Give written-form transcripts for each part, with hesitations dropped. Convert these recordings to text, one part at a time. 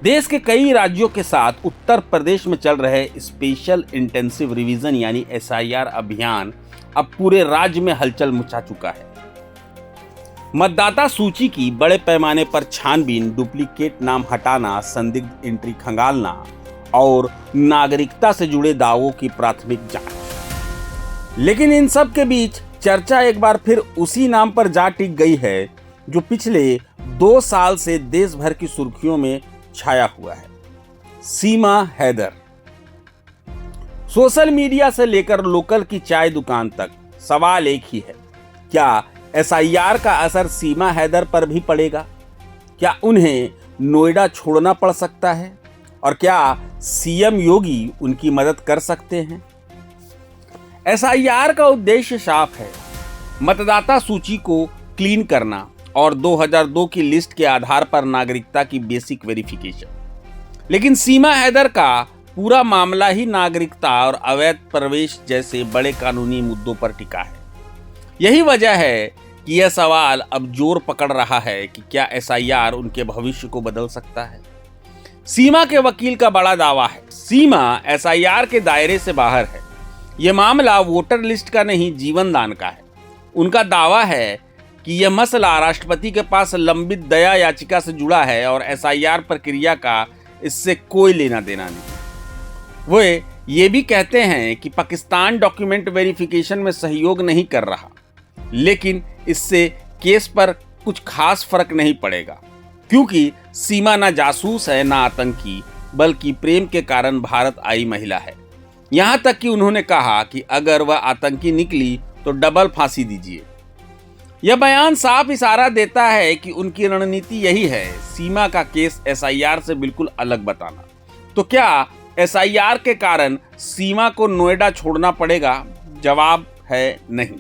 देश के कई राज्यों के साथ उत्तर प्रदेश में चल रहे स्पेशल इंटेंसिव रिवीजन यानी SIR अभियान अब पूरे राज्य में हलचल मचा चुका है। मतदाता सूची की बड़े पैमाने पर छानबीन, डुप्लीकेट नाम हटाना, संदिग्ध एंट्री खंगालना और नागरिकता से जुड़े दावों की प्राथमिक जांच। लेकिन इन सब के बीच चर्चा एक बार फिर उसी नाम पर जा टिक गई है जो पिछले 2 साल से देश भर की सुर्खियों में छाया हुआ है, सीमा हैदर। सोशल मीडिया से लेकर लोकल की चाय दुकान तक सवाल एक ही है, क्या SIR का असर सीमा हैदर पर भी पड़ेगा? क्या उन्हें नोएडा छोड़ना पड़ सकता है? और क्या CM योगी उनकी मदद कर सकते हैं? SIR का उद्देश्य साफ है, मतदाता सूची को क्लीन करना और 2002 की लिस्ट के आधार पर नागरिकता की बेसिक वेरिफिकेशन। लेकिन सीमा हैदर का पूरा मामला ही नागरिकता और अवैध प्रवेश जैसे बड़े कानूनी मुद्दों पर टिका है। यही वजह है कि यह सवाल अब जोर पकड़ रहा है कि क्या SIR उनके भविष्य को बदल सकता है। सीमा के वकील का बड़ा दावा है, सीमा SIR के दायरे से बाहर है। यह मामला वोटर लिस्ट का नहीं, जीवन दान का है। उनका दावा है कि यह मसला राष्ट्रपति के पास लंबित दया याचिका से जुड़ा है और SIR प्रक्रिया का इससे कोई लेना देना नहीं। वे ये भी कहते हैं कि पाकिस्तान डॉक्यूमेंट वेरिफिकेशन में सहयोग नहीं कर रहा, लेकिन इससे केस पर कुछ खास फर्क नहीं पड़ेगा, क्योंकि सीमा ना जासूस है ना आतंकी, बल्कि प्रेम के कारण भारत आई महिला है। यहां तक कि उन्होंने कहा कि अगर वह आतंकी निकली तो डबल फांसी दीजिए। यह बयान साफ इशारा देता है कि उनकी रणनीति यही है, सीमा का केस SIR से बिल्कुल अलग बताना। तो क्या SIR के कारण सीमा को नोएडा छोड़ना पड़ेगा? जवाब है नहीं।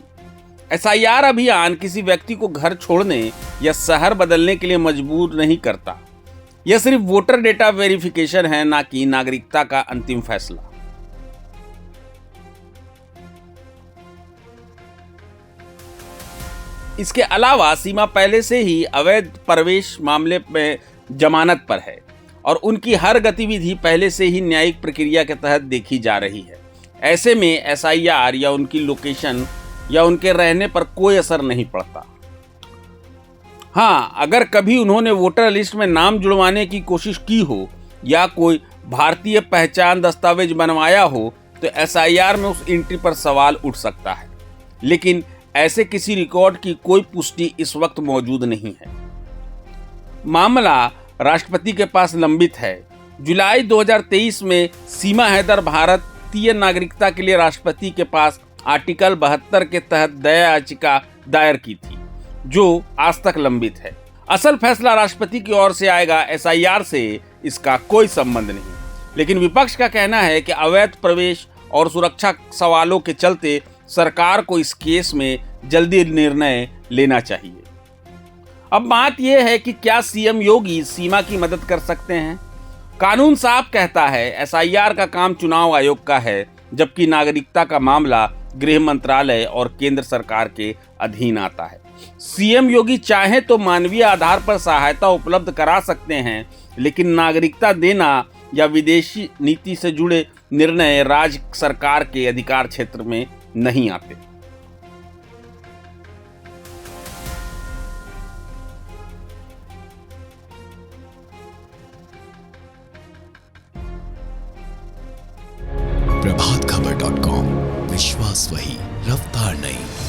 SIR अभियान किसी व्यक्ति को घर छोड़ने या शहर बदलने के लिए मजबूर नहीं करता। यह सिर्फ वोटर डेटा वेरिफिकेशन है, ना कि नागरिकता का अंतिम फैसला। इसके अलावा सीमा पहले से ही अवैध प्रवेश मामले में जमानत पर है और उनकी हर गतिविधि पहले से ही न्यायिक प्रक्रिया के तहत देखी जा रही है। ऐसे में SIR या उनकी लोकेशन या उनके रहने पर कोई असर नहीं पड़ता। हाँ, अगर कभी उन्होंने वोटर लिस्ट में नाम जुड़वाने की कोशिश की हो या कोई भारतीय पहचान दस्तावेज बनवाया हो तो SIR में उस एंट्री पर सवाल उठ सकता है, लेकिन ऐसे किसी रिकॉर्ड की कोई पुष्टि इस वक्त मौजूद नहीं है। मामला राष्ट्रपति के पास लंबित है। जुलाई 2023 में सीमा हैदर भारतीय नागरिकता के लिए राष्ट्रपति के पास आर्टिकल 72 के तहत दया याचिका दायर की थी, जो आज तक लंबित है। असल फैसला राष्ट्रपति की ओर से आएगा, SIR से इसका कोई संबंध नहीं। लेकिन विपक्ष का कहना है कि अवैध प्रवेश और सुरक्षा सवालों के चलते सरकार को इस केस में जल्दी निर्णय लेना चाहिए। अब बात यह है कि क्या CM योगी सीमा की मदद कर सकते हैं? कानून साफ कहता है SIR का काम चुनाव आयोग का है, जबकि नागरिकता का मामला गृह मंत्रालय और केंद्र सरकार के अधीन आता है। CM योगी चाहे तो मानवीय आधार पर सहायता उपलब्ध करा सकते हैं, लेकिन नागरिकता देना या विदेशी नीति से जुड़े निर्णय राज्य सरकार के अधिकार क्षेत्र में नहीं आते। प्रभातखबर.com, विश्वास वही, रफ्तार नहीं।